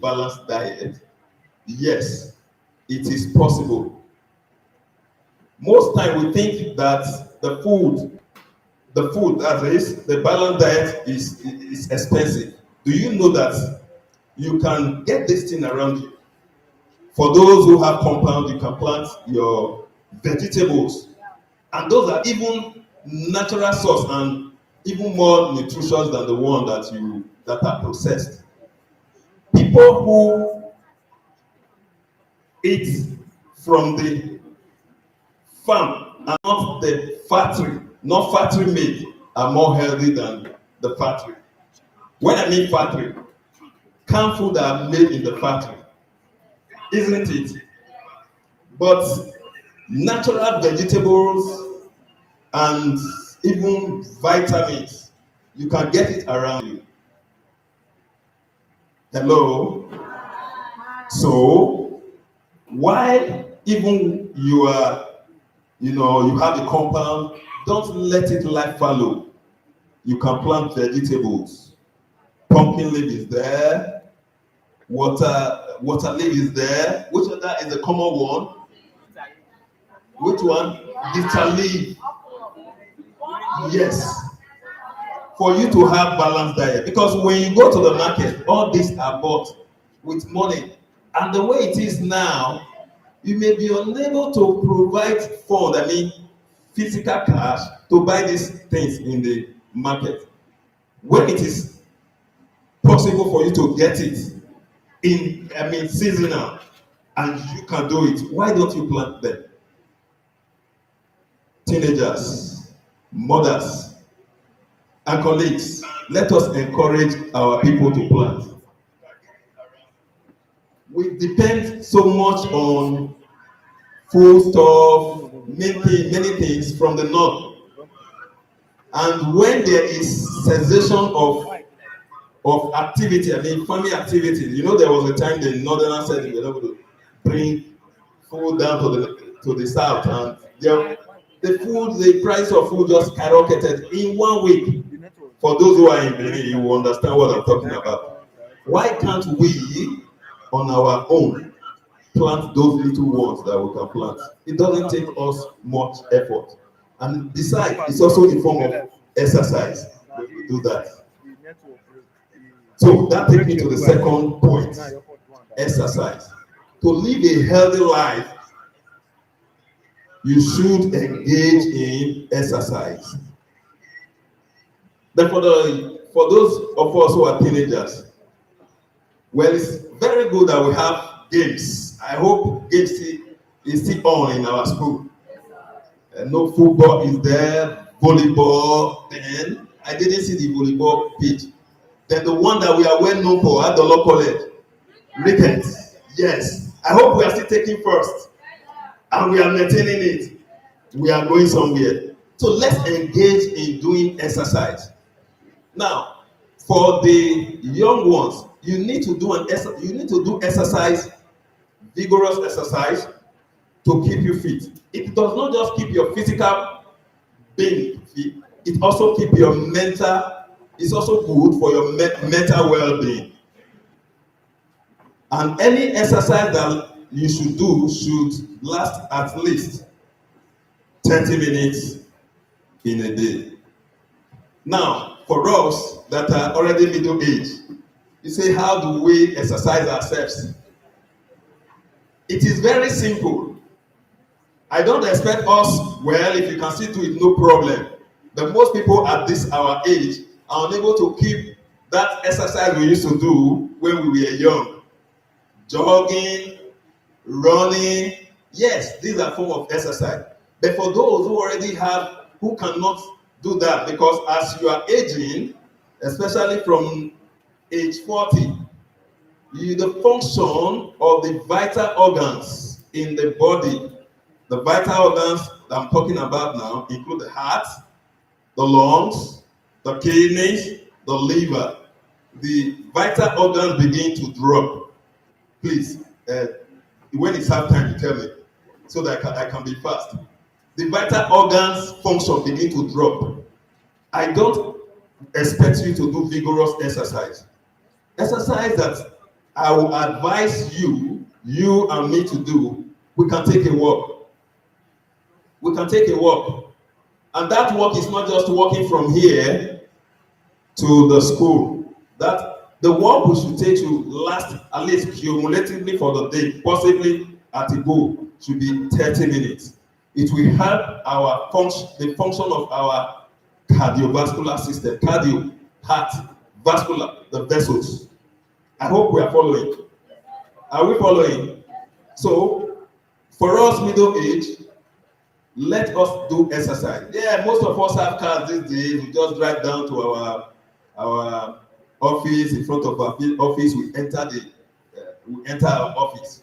balanced diet, yes, it is possible. Most time we think that the food that is the balanced diet is expensive. Do you know that you can get this thing around you? For those who have compound, you can plant your vegetables, and those are even natural source and even more nutritious than the one that are processed. People who eat from the farm and not factory made, are more healthy than the factory. When I mean factory, canned food are made in the factory, isn't it? But natural vegetables and even vitamins, you can get it around you. Hello? So, while even you have a compound, don't let it lie fallow. You can plant vegetables. Pumpkin leaf is there, water leaf is there. Which other is the common one? Which one? Bitter leaf. Yes. For you to have balanced diet, because when you go to the market, all these are bought with money, and the way it is now, you may be unable to provide fund, physical cash, to buy these things in the market. When it is possible for you to get it seasonal, and you can do it, why don't you plant them? Teenagers, mothers, and colleagues, let us encourage our people to plant. We depend so much on food stuff, many things from the north. And when there is cessation of activity, farming activity, there was a time the northerners said they were able to bring food down to the south, and the price of food just skyrocketed in 1 week. For those who are in Benin, you will understand what I'm talking about. Why can't we, on our own, plant those little ones that we can plant? It doesn't take us much effort. And besides, it's also a form of exercise when we do that. So that takes me to the second point: exercise. To live a healthy life, you should engage in exercise. Then for those of us who are teenagers, well, it's very good that we have games. I hope games is still on in our school. No football is there, volleyball. Then I didn't see the volleyball pitch. Then the one that we are well known for at the local college, cricket. Yes, I hope we are still taking first, and we are maintaining it. We are going somewhere. So let's engage in doing exercise. Now, for the young ones, you need to do exercise, vigorous exercise, to keep you fit. It does not just keep your physical being fit, it also keep your mental. It's also good for your mental well-being. And any exercise that you should do should last at least 30 minutes in a day. Now, for us that are already middle age, you say, how do we exercise ourselves? It is very simple. I don't expect us, well, if you can still do it, no problem. But most people at this our age are unable to keep that exercise we used to do when we were young. Jogging, running, yes, these are forms of exercise. But for those who cannot do that, because as you are aging, especially from age 40, the function of the vital organs in the body, the vital organs that I'm talking about now, include the heart, the lungs, the kidneys, the liver. The vital organs begin to drop. Please, when it's half time, you tell me, so that I can be fast. The vital organs function begin to drop. I don't expect you to do vigorous exercise. Exercise that I will advise you and me to do, we can take a walk. We can take a walk. And that walk is not just walking from here to the school. That the walk we should take to last at least cumulatively for the day, possibly at a goal, should be 30 minutes. It will help the function of our cardiovascular system, cardio, heart, vascular, the vessels. I hope we are following. Are we following? So, for us middle age, let us do exercise. Yeah, most of us have cars these days. We just drive down to our office. In front of our office, we enter our office.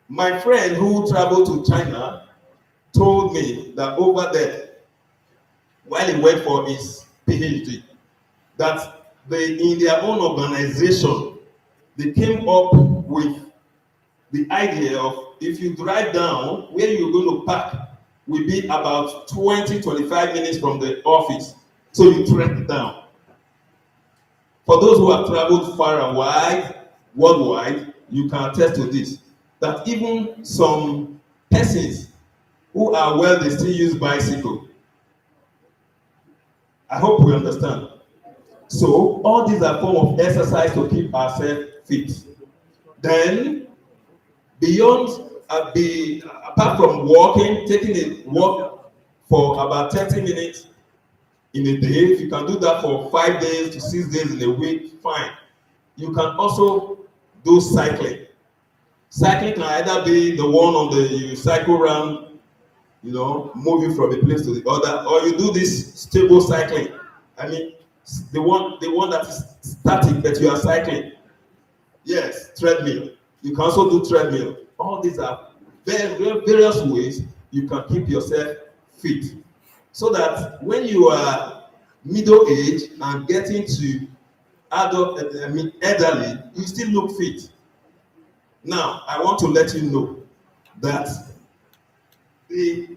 My friend who traveled to China told me that over there, while he went for his PhD, that in their own organization, they came up with the idea of, if you drive down, where you're going to park will be about 20-25 minutes from the office. So you trek down. For those who have traveled far and wide, worldwide, you can attest to this, that even some persons who are well, they still use bicycle. I hope we understand. So all these are form of exercise to keep ourselves fit. Then beyond apart from walking, taking a walk for about 30 minutes in a day, if you can do that for 5 days to 6 days in a week, fine. You can also do cycling. Cycling can either be the one you cycle around, moving from a place to the other, or you do this stable cycling. I mean, the one that is static, but you are cycling. Yes, treadmill. You can also do treadmill. All these are various ways you can keep yourself fit, so that when you are middle age and getting to elderly, you still look fit. Now, I want to let you know that the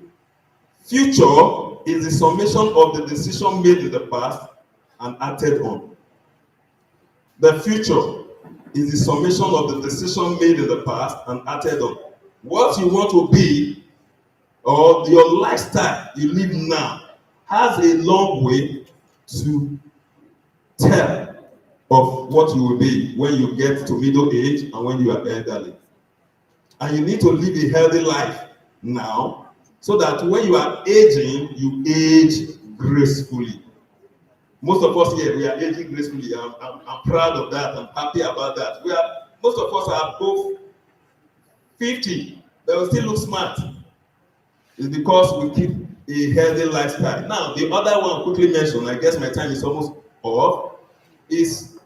future is the summation of the decision made in the past and acted on. The future is the summation of the decision made in the past and acted on. What you want to be, or your lifestyle you live now, has a long way to tell of what you will be when you get to middle age and when you are elderly. And you need to live a healthy life now, so that when you are aging, you age gracefully. Most of us here, we are aging gracefully. I'm proud of that. I'm happy about that. Most of us are both 50, but we still look smart. It's because we keep a healthy lifestyle. Now, the other one quickly mentioned, I guess my time is almost off, is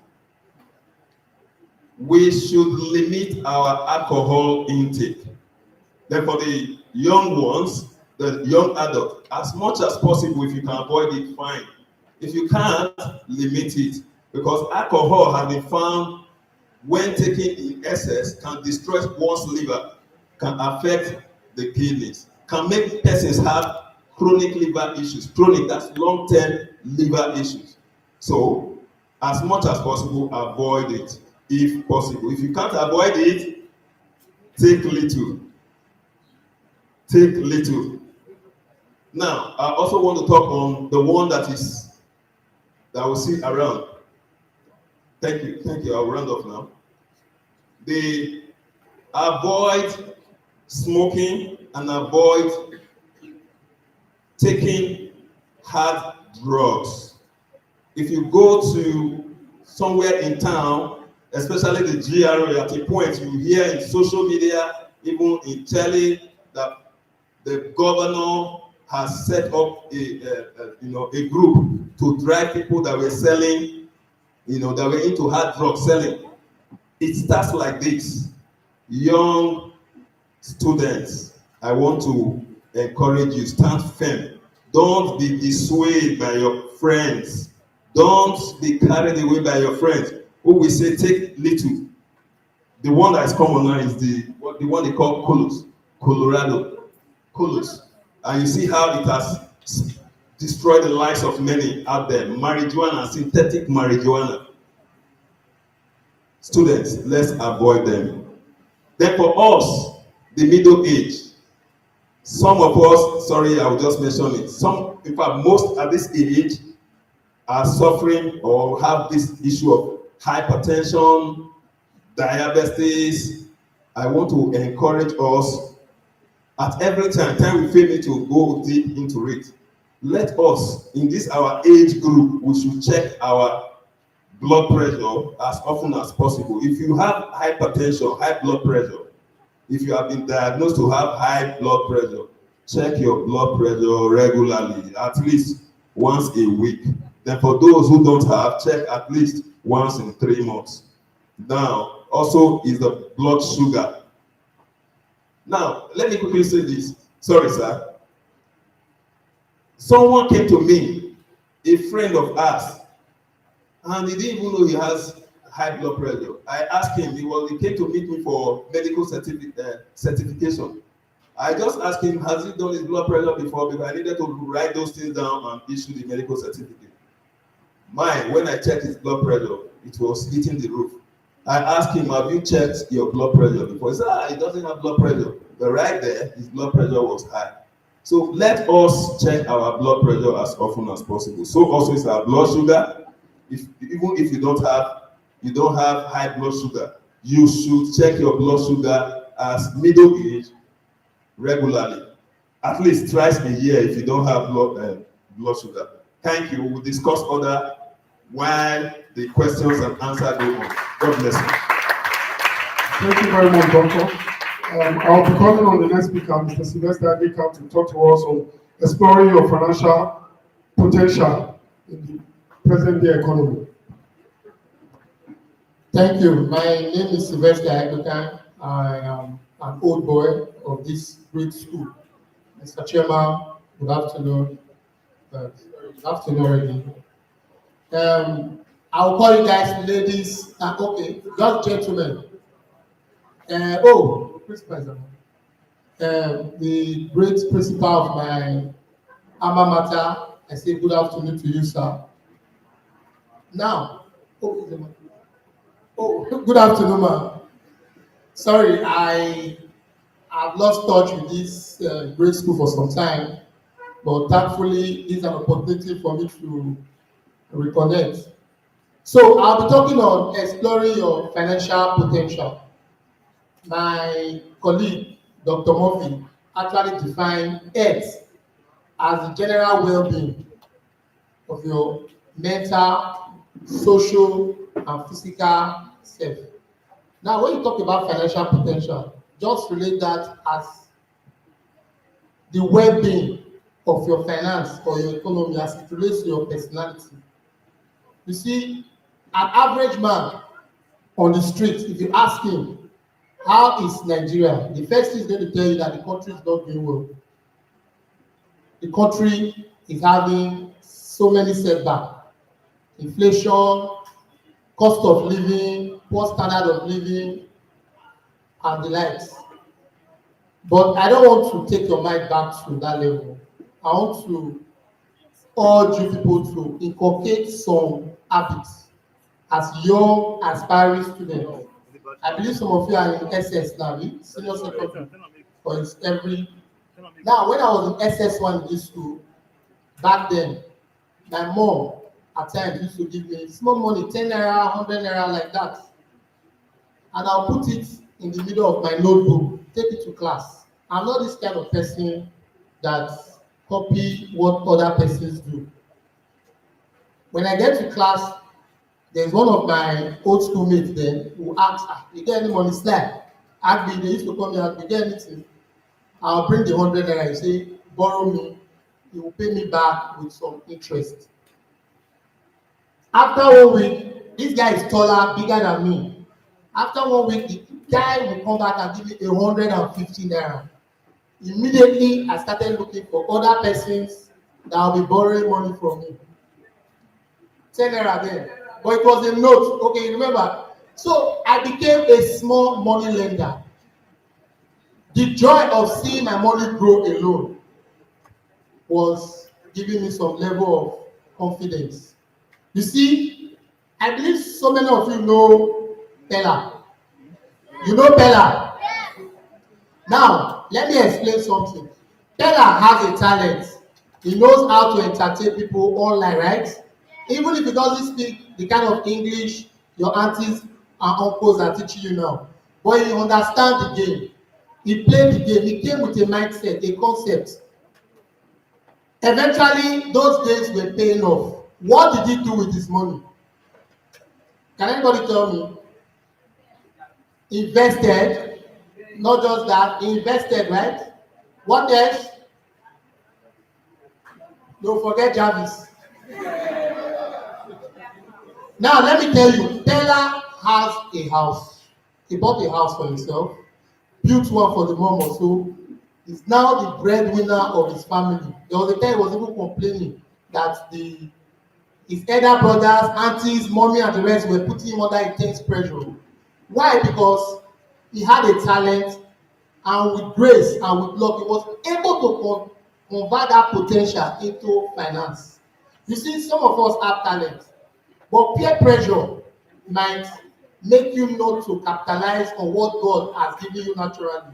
we should limit our alcohol intake. Then for the young ones, the young adults, as much as possible, if you can avoid it, fine. If you can't, limit it. Because alcohol has been found, when taken in excess, can destroy one's liver, can affect the kidneys, can make persons have chronic liver issues. Chronic, that's long-term liver issues. So, as much as possible, avoid it, if possible. If you can't avoid it, take little. Take little. Now, I also want to talk on the one that we see around. Thank you. I'll round off now. They avoid smoking and avoid taking hard drugs. If you go to somewhere in town, especially the GRA, at a point you hear in social media, even in telly, that the governor has set up a group to drive people that were selling, that were into hard drug selling. It starts like this. Young students, I want to encourage you, stand firm. Don't be dissuaded by your friends. Don't be carried away by your friends who will say, take little. The one that is common now is the one they call Colorado. And you see how it has destroyed the lives of many out there. Marijuana, synthetic marijuana. students, let's avoid them. Then for us, the middle age, some of us, sorry, I will just mention it. Some, in fact, most at this age are suffering or have this issue of hypertension, diabetes. I want to encourage us at every time we feel need to go deep into it. Let us, in this our age group, we should check our blood pressure as often as possible. If you have hypertension, high blood pressure, if you have been diagnosed to have high blood pressure, check your blood pressure regularly, at least once a week. Then for those who don't have, check at least once in 3 months. Now, also is the blood sugar. Now, let me quickly say this. Sorry, sir. Someone came to me, a friend of ours, and he didn't even know he has high blood pressure. I asked him, he came to meet me for medical certification. I just asked him, has he done his blood pressure before? Because I needed to write those things down and issue the medical certificate. Mine, when I checked his blood pressure, it was hitting the roof. I asked him, have you checked your blood pressure before? He said, he doesn't have blood pressure. But right there, his blood pressure was high. So let us check our blood pressure as often as possible. So also is our blood sugar. Even if you don't have high blood sugar, you should check your blood sugar as middle age regularly, at least twice a year if you don't have blood sugar. Thank you. We'll discuss other while the questions and answers go on. God bless you. Thank you very much, Doctor. I'll be calling on the next speaker, Mr. Sylvester Adika, to talk to us on exploring your financial potential in the present day economy. Thank you. My name is Sylvester Adika. I am an old boy of this great school. Mr. Chairman, good afternoon. Good afternoon already. I'll call you guys ladies, okay, just gentlemen. Principal, the great principal of my alma mater, I say good afternoon to you, sir. Now, good afternoon, ma'am. Sorry, I have lost touch with this great school for some time, but thankfully, this is an opportunity for me to reconnect. So I'll be talking on exploring your financial potential. My colleague, Dr. Murphy, actually defined health as the general well-being of your mental, social, and physical self. Now, when you talk about financial potential, just relate that as the well-being of your finance or your economy as it relates to your personality. You see, an average man on the street, if you ask him, how is Nigeria? The first thing is going to tell you that the country is not doing well. The country is having so many setbacks. Inflation, cost of living, poor standard of living, and the likes. But I don't want to take your mind back to that level. I want to urge you people to inculcate some habits as young, aspiring students. I believe some of you are in SS now, senior secondary, or it's every. Now, when I was in SS1 in this school, back then, my mom at times used to give me small money, 10 naira, 100 naira, like that. And I'll put it in the middle of my notebook, take it to class. I'm not this kind of person that copy what other persons do. When I get to class, there's one of my old schoolmates there who asked, you get any money, slide? Ask me, they used to come here, you get anything? I'll bring the 100 naira, you say, borrow me, you will pay me back with some interest. After 1 week, this guy is taller, bigger than me. After 1 week, the guy will come back and give me 150 naira. Immediately, I started looking for other persons that will be borrowing money from me. 10 naira then. But it was a note. Okay, remember? So I became a small money lender. The joy of seeing my money grow alone was giving me some level of confidence. You see, I believe so many of you know Pella. You know Pella? Now, let me explain something. Pella has a talent. He knows how to entertain people online, right? Even if he doesn't speak the kind of English your aunties and uncles are teaching you now. But he understands the game. He played the game. He came with a mindset, a concept. Eventually, those days were paying off. What did he do with his money? Can anybody tell me? Invested. Not just that, he invested, right? What else? Don't forget Jarvis. Now, let me tell you, Pella has a house. He bought a house for himself, built one for the mom also. He's now the breadwinner of his family. There was a time he was even complaining that his elder brothers, aunties, mommy, and the rest were putting him under intense pressure. Why? Because he had a talent, and with grace and with luck, he was able to convert that potential into finance. You see, some of us have talent, but peer pressure might make you not to capitalize on what God has given you naturally.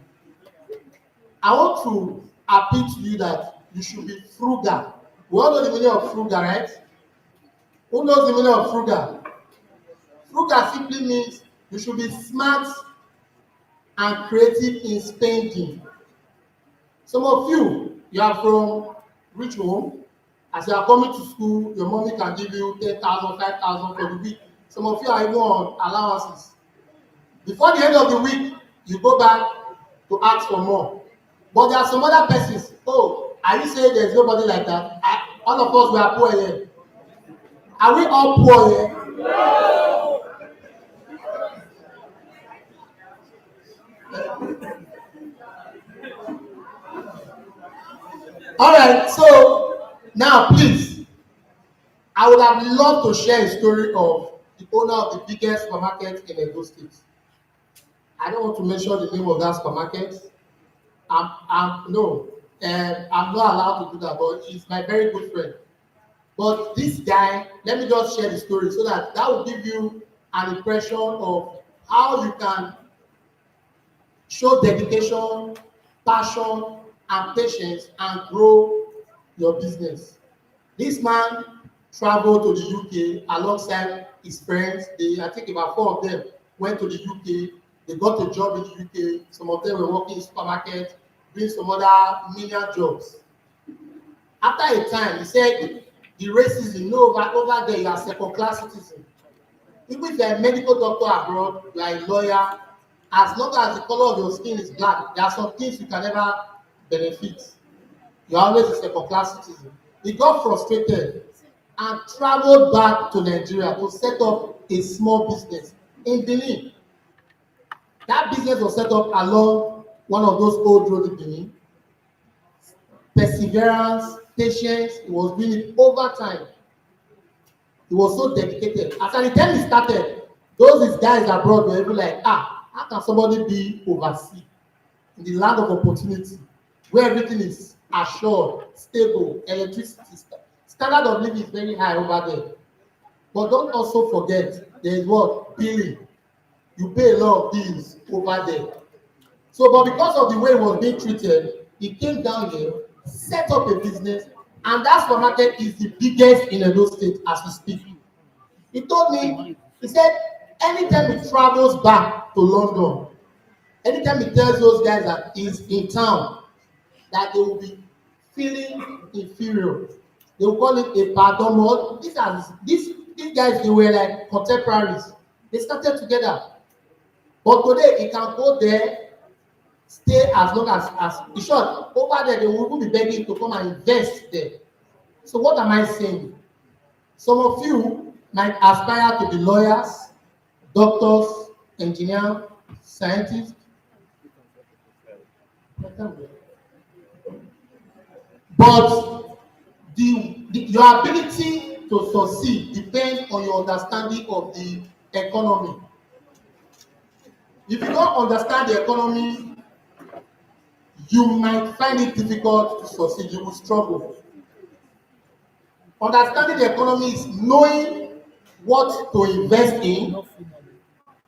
I want to appeal to you that you should be frugal. We all know the meaning of frugal, right? Who knows the meaning of frugal? Frugal simply means you should be smart and creative in spending. Some of you are from rich home. As you are coming to school, your mommy can give you 10,000, 5,000 for the week. Some of you are even on allowances. Before the end of the week, you go back to ask for more. But there are some other persons. Oh, are you saying there's nobody like that? All of us, we are poor here. Are we all poor here? All right, so now please, I would have loved to share a story of the owner of the biggest supermarket in Edo State. I don't want to mention the name of that supermarket. I'm not allowed to do that, but he's my very good friend. But this guy, let me just share the story so that will give you an impression of how you can show dedication, passion, and patience and grow your business. This man traveled to the UK alongside his friends. I think about 4 of them went to the UK. They got a job in the UK. Some of them were working in supermarket, doing some other menial jobs. After a time, he said, the racism, over there, you are second-class citizen. Even if you are a medical doctor abroad, you are a lawyer, as long as the color of your skin is black, there are some things you can never benefit. You are always a second-class citizen. He got frustrated and traveled back to Nigeria to set up a small business in Benin. That business was set up along one of those old roads in Benin. Perseverance, patience, he was doing it over time. He was so dedicated. As at the time he started, those guys abroad were even like, how can somebody be overseas in the land of opportunity where everything is assured, stable, electricity, standard of living is very high over there. But don't also forget, there is what? Billing. You pay a lot of bills over there. So, but because of the way he was being treated, he came down here, set up a business, and that supermarket is the biggest in Edo State as we speak. He told me, he said, anytime he travels back to London, anytime he tells those guys that he's in town, that they will be feeling inferior. They will call it a pardon mode. These guys, they were like contemporaries. They started together. But today, he can go there, stay as long as in short, over there, they will be begging to come and invest there. So what am I saying? Some of you might aspire to be lawyers, doctors, engineers, scientists. But your ability to succeed depends on your understanding of the economy. If you don't understand the economy, you might find it difficult to succeed. You will struggle. Understanding the economy is knowing what to invest in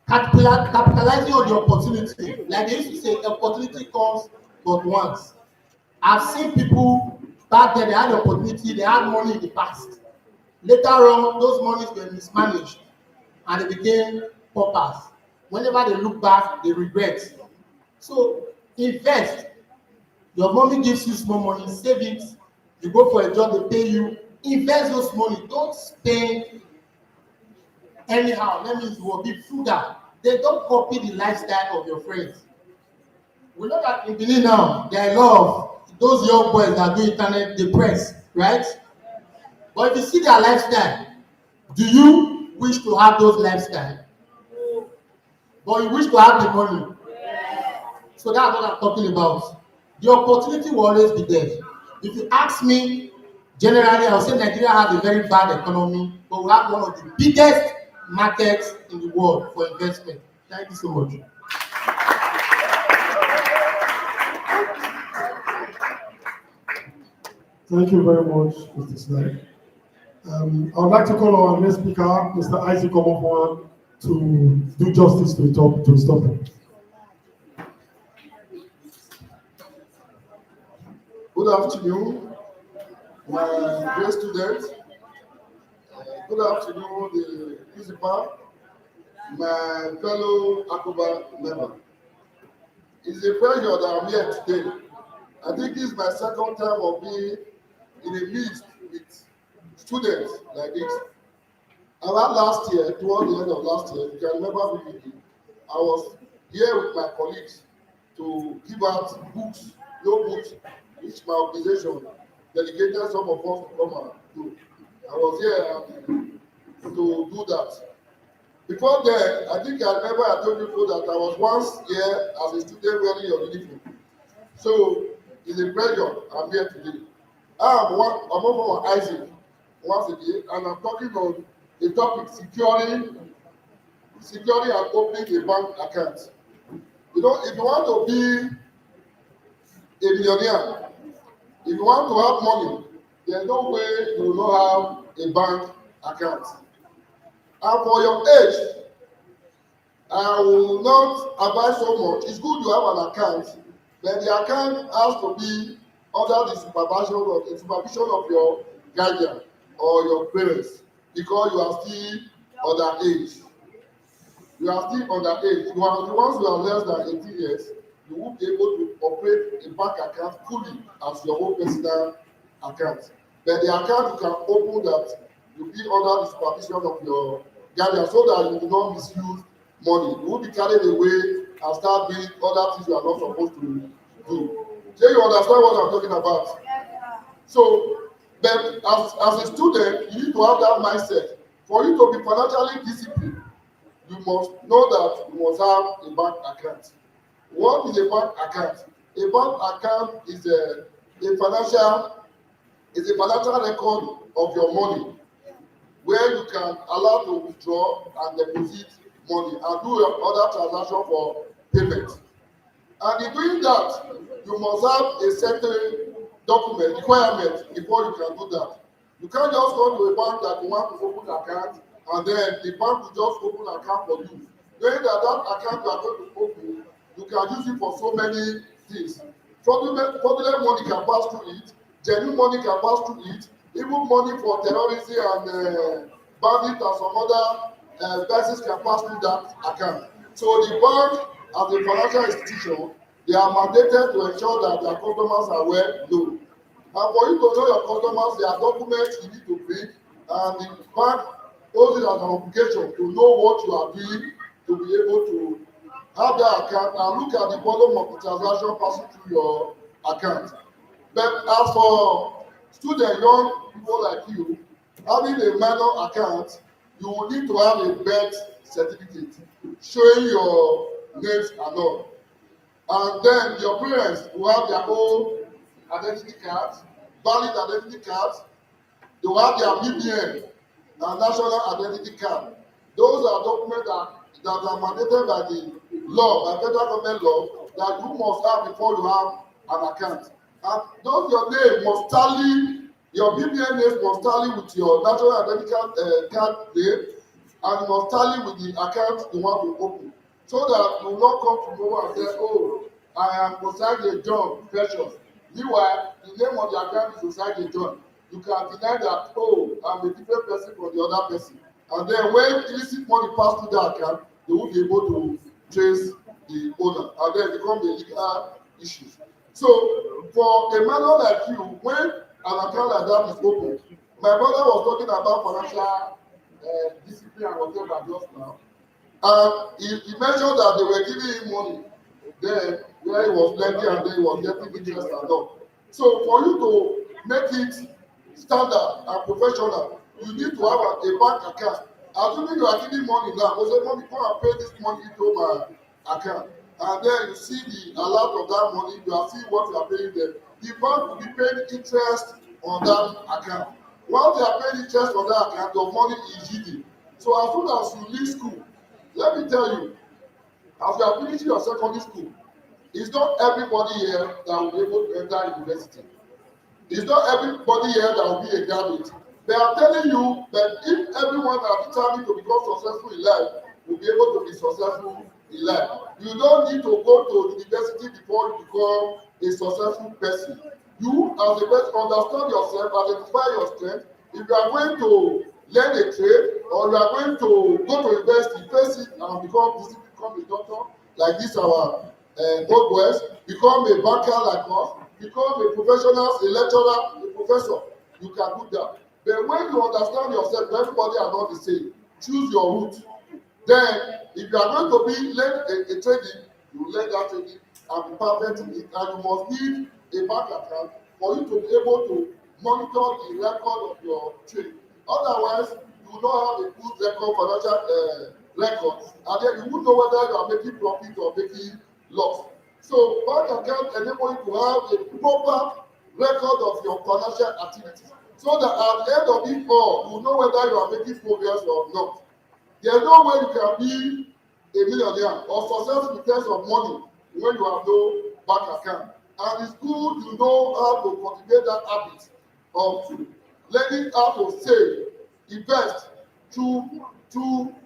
capitalizing on the opportunity. Like they used to say, opportunity comes but once. I've seen people back then, they had opportunity, they had money in the past. Later on, those monies were mismanaged and they became paupers. Whenever they look back, they regret. So invest. Your mommy gives you small money, save it. You go for a job, they pay you. Invest those money. Don't spend anyhow. That means you will be frugal. They don't copy the lifestyle of your friends. We know that in Benin now, there are a lot of those young boys that do internet, they press, right? But if you see their lifestyle, do you wish to have those lifestyle? But you wish to have the money. So that's what I'm talking about. The opportunity will always be there. If you ask me, generally, I would say Nigeria has a very bad economy, but we have one of the biggest markets in the world for investment. Thank you so much. Thank you very much, Mr. Slade. I would like to call our next speaker, Mr. Isaac Omofwan, to do justice to his topic. Good afternoon, my great students. Good afternoon, the principal, my fellow Akoba member. It's a pleasure that I'm here today. I think this is my second time of being in a midst with students like this. I had last year, toward the end of last year, you can remember vividly, I was here with my colleagues to give out books, notebooks, which my organization dedicated some of us to come and do. I was here to do that. Before then, I think I remember I told you that I was once here as a student wearing your uniform. So it's a pleasure I'm here today. I'm over Isaac once again, and I'm talking on the topic securing and opening a bank account. You know, if you want to be a millionaire, if you want to have money, there's no way you will not have a bank account. And for your age, I will not advise so much. It's good you have an account, but the account has to be under the supervision of your guardian or your parents, because you are still underage. You are still underage. Once you are less than 18 years, you will be able to operate a bank account fully as your own personal account. But the account you can open that will be under the supervision of your guardian, so that you will not misuse money. You will be carried away and start doing other things you are not supposed to do. So you understand what I'm talking about? So, but as a student, you need to have that mindset. For you to be financially disciplined, you must know that you must have a bank account. What is a bank account? A bank account is a financial record of your money, where you can allow to withdraw and deposit money and do your other transaction for payment. And in doing that, you must have a certain document requirement before you can do that. You can't just go to a bank that you want to open an account and then the bank will just open an account for you. Knowing that account you are going to open, you can use it for so many things. Fraudulent money can pass through it, genuine money can pass through it, even money for terrorism and bandit and some other persons can pass through that account. So the bank, as a financial institution, they are mandated to ensure that their customers are well known. And for you to know your customers, there are documents you need to bring, and the bank owes it as an obligation to know what you are doing to be able to have that account and look at the volume of the transaction passing through your account. But as for students, young people like you, having a minor account, you will need to have a birth certificate showing your names and all. And then your parents will have their own identity cards, valid identity cards. They will have their BBN and national identity card. Those are documents that are mandated by the law, by federal government law, that you must have before you have an account. And those your name must tally, your BBN name must tally with your national identity card name, and you must tally with the account you want to open, so that you will not come tomorrow and say, oh, I am Osage John Precious. Meanwhile, the name of the account is Osage John. You can deny that, oh, I'm a different person from the other person. And then when illicit money pass through that account, they will be able to trace the owner, and then become a legal issue. So for a man like you, when an account like that is open, my brother was talking about financial discipline and whatever just now, and he mentioned that they were giving him money then where he was lending and then he was getting interest and all. So for you to make it standard and professional, you need to have a bank account. Assuming you are giving money now, you say, mommy, come and pay this money into my account. And then you see the alert of that money, you are seeing what you are paying them. The bank will be paying interest on that account. While they are paying interest on that account, your money is yielding. So as soon as you leave school, let me tell you, as you are finishing your secondary school, it's not everybody here that will be able to enter university. It's not everybody here that will be a graduate. They are telling you that if everyone that is determined to become successful in life will be able to be successful in life. You don't need to go to university before you become a successful person. You, as a person, understand yourself, identify your strength. If you are going to learn a trade or you are going to go to university, face it and become disciplined, become a doctor, like this our old boys, become a banker like us, become a professional, a lecturer, a professor. You can do that. But when you understand yourself, everybody are not the same. Choose your route. Then, if you are going to be learn a trading, you learn that trading and be perfect in it. And you must need a bank account for you to be able to monitor the record of your trade. Otherwise, you will not have a good record, financial record, and then you won't know whether you are making profit or making loss. So, bank account enable you to have a proper record of your financial activities, so that at the end of it all, you know whether you are making progress or not. There's no way you can be a millionaire or successful in terms of money when you have no bank account. And it's good to know how to cultivate that habit of learning how to save, invest through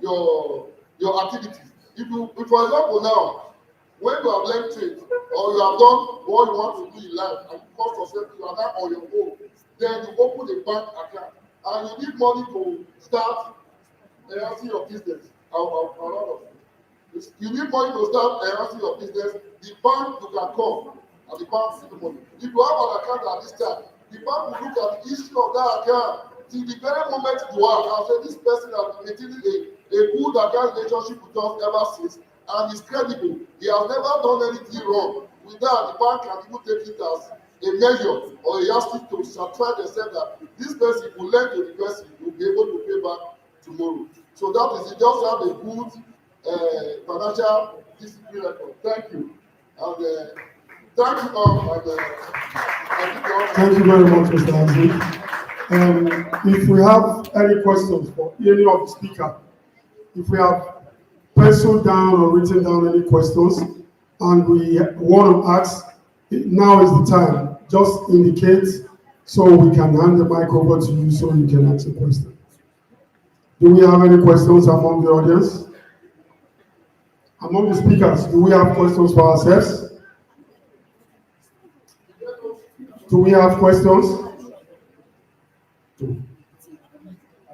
your activities. If for example now, when you have learned trade or you have done what you want to do in life and you become successful, you are now on your own, then you open a bank account and you need money to start enhancing your business. You need money to start enhancing your business. The bank you can call and the bank will see the money. If you have an account at this time, the bank will look at the history of that account till the very moment you have and say this person has been maintaining a good account relationship with us ever since and is credible. He has never done anything wrong. With that, the bank can even take it as a measure or a yardstick to satisfy themselves that this person will lend to the person will be able to pay back tomorrow. So that is it. Just have a good financial discipline record. Thank you. And thank you all. Thank you very much, Mr. Aziz. If we have any questions for any of the speakers, if we have penciled down or written down any questions and we want to ask, now is the time. Just indicate so we can hand the mic over to you so you can ask a question. Do we have any questions among the audience? Among the speakers, do we have questions for ourselves? Do we have questions?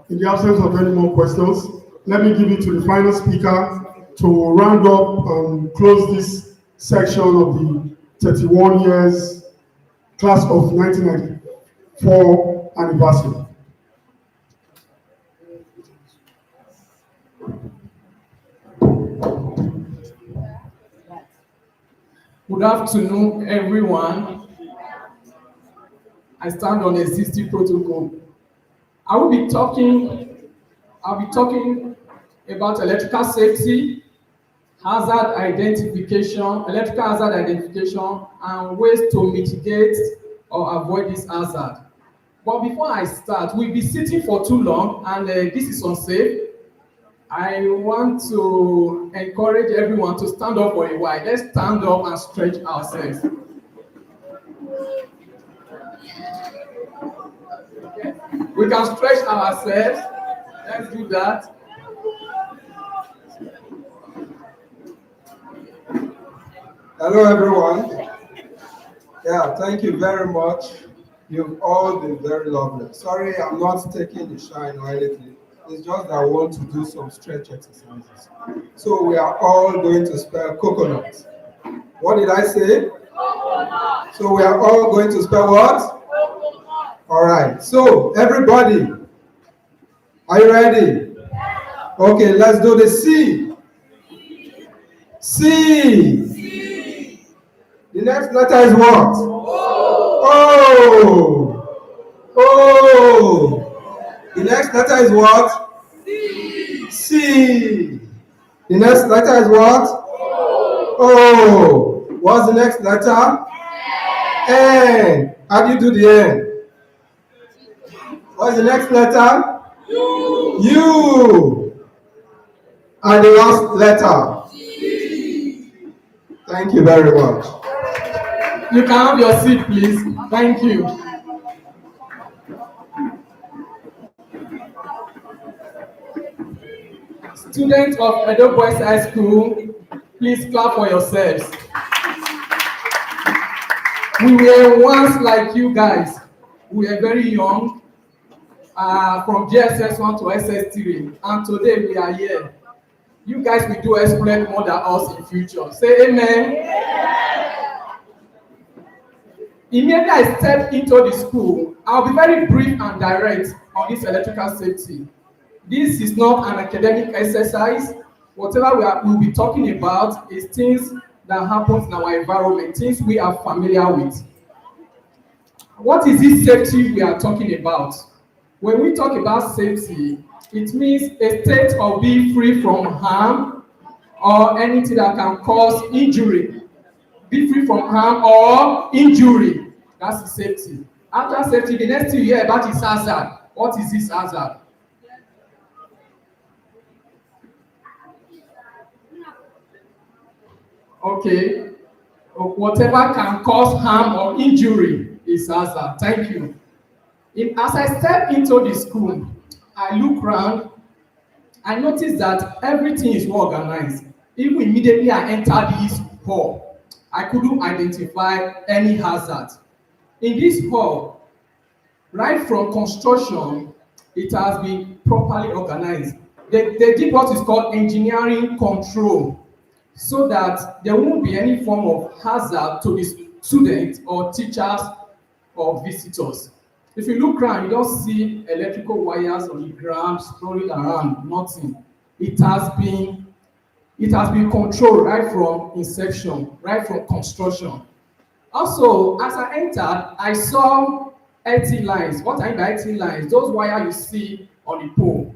In the absence of any more questions, let me give it to the final speaker to round up and close this section of the 31 years class of 1994 anniversary. Good afternoon, everyone. I stand on a 60 protocol. I'll be talking about electrical safety, electrical hazard identification, and ways to mitigate or avoid this hazard. But before I start, we'll be sitting for too long, and this is unsafe. I want to encourage everyone to stand up for a while. Let's stand up and stretch ourselves. We can stretch ourselves. Let's do that. Hello, everyone. Yeah, thank you very much. You've all been very lovely. Sorry, I'm not taking the shine or anything. It's just that I want to do some stretch exercises. So we are all going to spell coconut. What did I say? Coconut. So we are all going to spell what? Coconut. All right. So everybody, are you ready? Yeah. Okay, let's do the C. C. C. The next letter is what? O. O. The next letter is what? C. C. The next letter is what? O. What's the next letter? N. How do you do the N? What's the next letter? U. U. And the last letter? G. Thank you very much. You can have your seat, please. Thank you. Students of Edo Boys High School, please clap for yourselves. We were once like you guys. We were very young, from GSS 1 to SS3, and today we are here. You guys will do exploit more than us in future. Say amen. Yeah. Immediately I step into the school, I'll be very brief and direct on this electrical safety. This is not an academic exercise. Whatever we'll be talking about is things that happens in our environment, things we are familiar with. What is this safety we are talking about? When we talk about safety, it means a state of being free from harm or anything that can cause injury. Be free from harm or injury. That's the safety. After safety, the next thing you hear about is hazard. What is this hazard? Okay. Whatever can cause harm or injury is hazard. Thank you. As I step into the school, I look around, I notice that everything is well organized. Even immediately I entered this hall, I couldn't identify any hazard. In this hall, right from construction, it has been properly organized. They did what is called engineering control, so that there won't be any form of hazard to the students or teachers or visitors. If you look around, you don't see electrical wires on the ground rolling around, nothing. It has been controlled right from inception, right from construction. Also, as I entered, I saw LT lines. What I mean by LT lines? Those wires you see on the pole,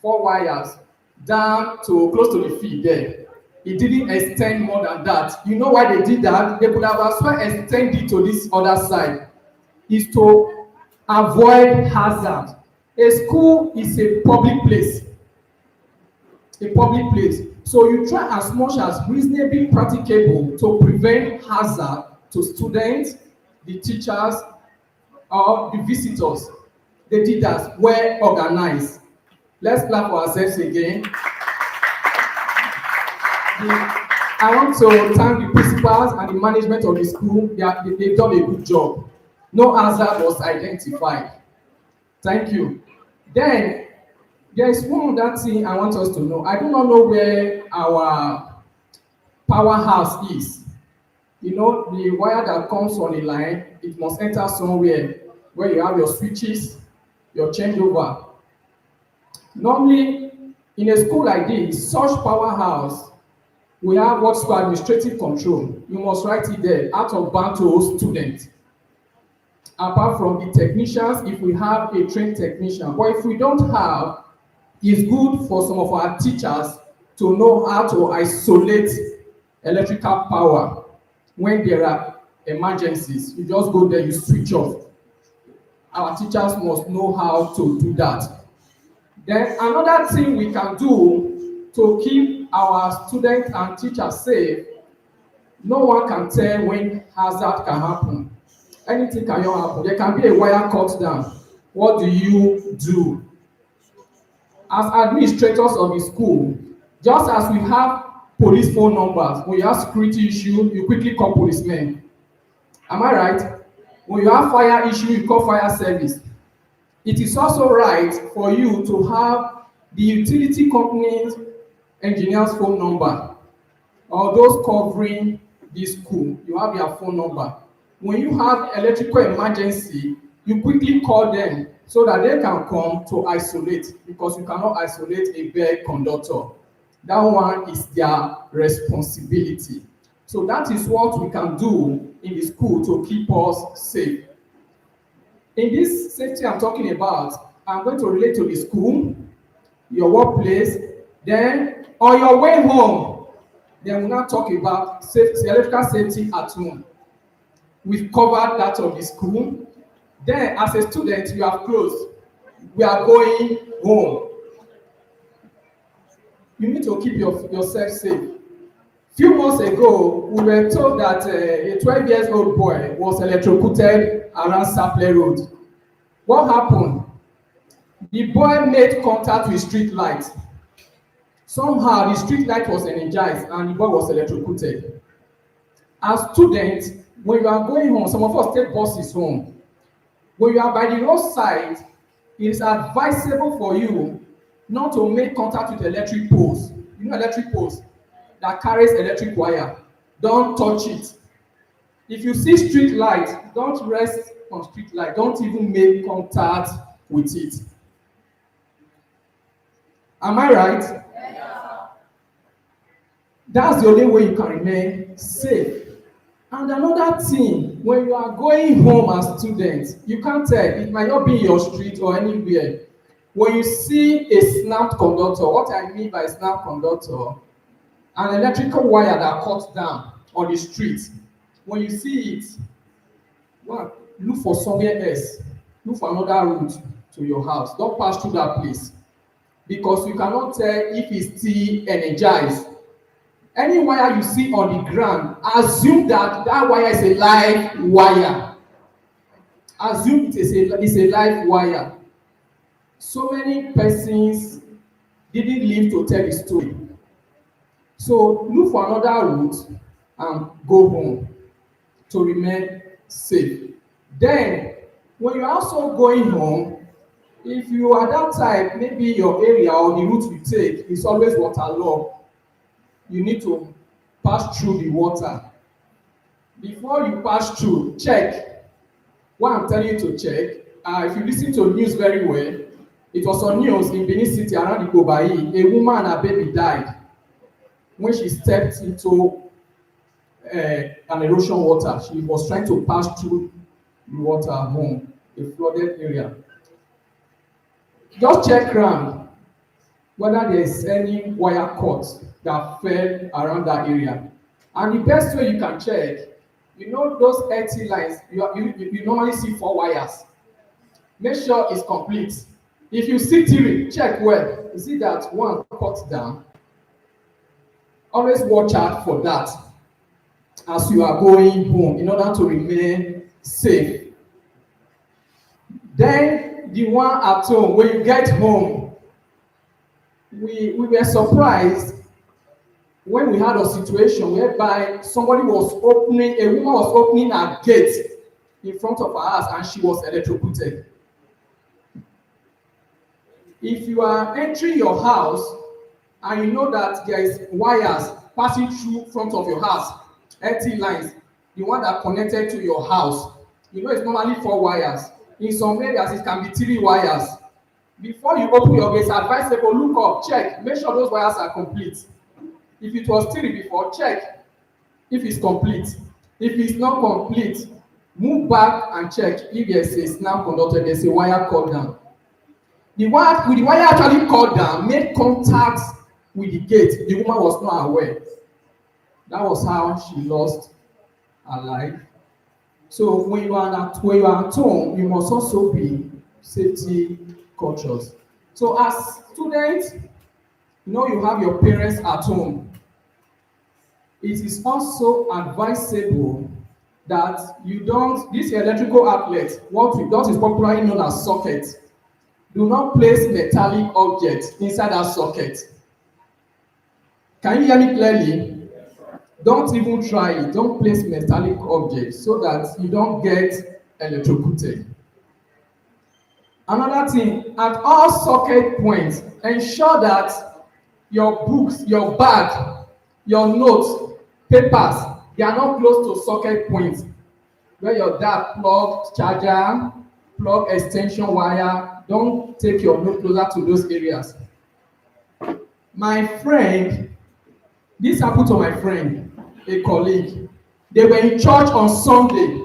4 wires, down to close to the feet there. It didn't extend more than that. You know why they did that? They could have as well extended it to this other side. Is to avoid hazard. A school is a public place. A public place. So you try as much as reasonably practicable to prevent hazard to students, the teachers, or the visitors. They did that well organized. Let's clap for ourselves again. I want to thank the principals and the management of the school. They've done a good job. No hazard was identified. Thank you. Then, there is one other thing I want us to know. I do not know where our powerhouse is. You know, the wire that comes on the line, it must enter somewhere where you have your switches, your changeover. Normally, in a school like this, such powerhouse, we have what's called administrative control. You must write it there, out of bound to students. Apart from the technicians, if we have a trained technician. But if we don't have, it's good for some of our teachers to know how to isolate electrical power when there are emergencies. You just go there, you switch off. Our teachers must know how to do that. Then another thing we can do to keep our students and teachers safe, no one can tell when hazard can happen. Anything can happen. There can be a wire cut down. What do you do? As administrators of the school, just as we have police phone numbers. When you have security issue, you quickly call policemen. Am I right? When you have fire issue, you call fire service. It is also right for you to have the utility company's engineer's phone number, or those covering this school. You have their phone number. When you have electrical emergency, you quickly call them so that they can come to isolate, because you cannot isolate a bad conductor. That one is their responsibility. So that is what we can do in the school to keep us safe. In this safety I'm talking about, I'm going to relate to the school, your workplace, then on your way home, then we'll now talk about safety, electrical safety at home. We've covered that of the school. Then as a student, you have closed. We are going home. You need to keep yourself safe. Few months ago, we were told that a 12-year-old boy was electrocuted around Saple Road. What happened? The boy made contact with street light. Somehow, the street light was energized and the boy was electrocuted. As students, when you are going home, some of us take buses home. When you are by the roadside, it is advisable for you not to make contact with electric poles. You know electric poles that carries electric wire. Don't touch it. If you see street light, don't rest on street light. Don't even make contact with it. Am I right? Yeah. That's the only way you can remain safe. And another thing, when you are going home as students, you can't tell, it might not be in your street or anywhere. When you see a snapped conductor, what I mean by snapped conductor, an electrical wire that cuts down on the street, when you see it, well, look for somewhere else. Look for another route to your house. Don't pass through that place, because you cannot tell if it's still energized. Any wire you see on the ground, assume that that wire is a live wire. Assume it's a live wire. So many persons didn't live to tell the story. So look for another route and go home to remain safe. Then, when you're also going home, if you are that type, maybe your area or the route you take is always waterlogged, you need to pass through the water. Before you pass through, check. What I'm telling you to check, if you listen to news very well, it was on news in Benin City around Ikobayi, a woman and her baby died when she stepped into an erosion water. She was trying to pass through the water home, a flooded area. Just check around whether there is any wire cut that fell around that area. And the best way you can check, you know those LT lines, you normally see 4 wires. Make sure it's complete. If you see 3, check well. You see that one cut down. Always watch out for that as you are going home in order to remain safe. Then the one at home, when you get home, we were surprised when we had a situation whereby a woman was opening her gate in front of her house and she was electrocuted. If you are entering your house and you know that there is wires passing through front of your house, LT lines, the one that connected to your house, you know it's normally 4 wires. In some areas, it can be 3 wires. Before you open your gate, it's advisable, look up, check, make sure those wires are complete. If it was 3 before, check if it's complete. If it's not complete, move back and check if there's a snap conductor, there's a wire cut down. The wire actually cut down, made contact with the gate. The woman was not aware. That was how she lost her life. So when you are at home, you must also be safety conscious. So as students, you know you have your parents at home. It is also advisable that you don't, this electrical outlet, what is popularly known as socket, do not place metallic objects inside that socket. Can you hear me clearly? Don't even try it. Don't place metallic objects so that you don't get electrocuted. Another thing, at all socket points, ensure that your books, your bag, your notes, papers, they are not close to socket points where your dad plug charger, plug extension wire. Don't take your note closer to those areas. My friend, this happened to my friend, a colleague. They were in church on Sunday.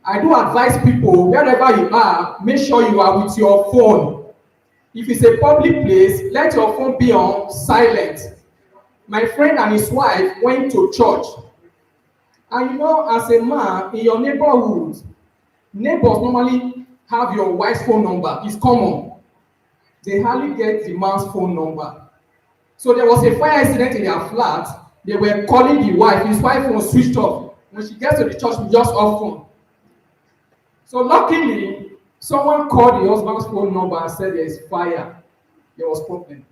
I do advise people, wherever you are, make sure you are with your phone. If it's a public place, let your phone be on silent. My friend and his wife went to church. And you know, as a man in your neighborhood, neighbors normally have your wife's phone number. It's common. They hardly get the man's phone number. So there was a fire incident in their flat. They were calling the wife. His wife was switched off. When she gets to the church, we just off phone. So luckily, someone called the husband's phone number and said there is fire. There was problem.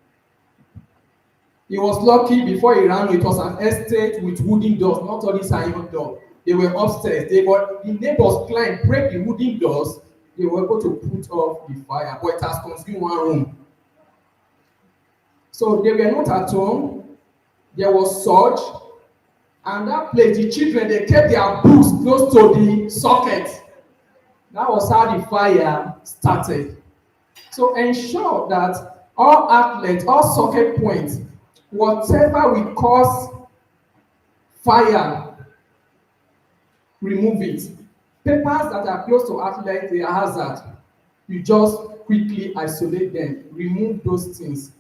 He was lucky before he ran. It was an estate with wooden doors, not all these iron doors. They were upstairs. The neighbors climbed, break the wooden doors. They were able to put off the fire, but it has consumed one room. So they were not at home. There was surge. And that place, the children, they kept their books close to the socket. That was how the fire started. So ensure that all outlets, all socket points, whatever will cause fire, remove it. Papers that are close to outlets, they are hazard. You just quickly isolate them, remove those things.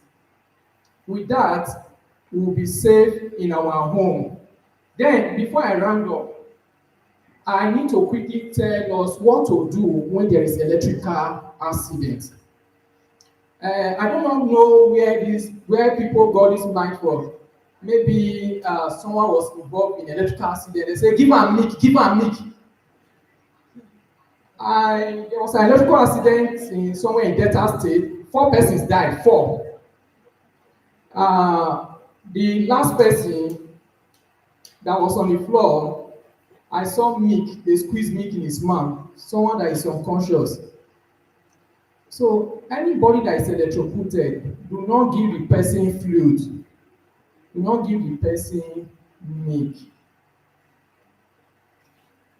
With that, we will be safe in our home. Then, before I round up, I need to quickly tell us what to do when there is electrical accident. I don't know where people got this mind from. Maybe someone was involved in electrical accident. They say, give am mic, give am mic. There was an electrical accident in somewhere in Delta State. 4 persons died, 4. The last person that was on the floor, I saw milk, they squeeze milk in his mouth, someone that is unconscious. So anybody that is electrocuted, do not give the person fluid. Do not give the person milk.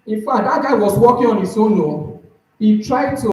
In fact, that guy was walking on his own. He tried to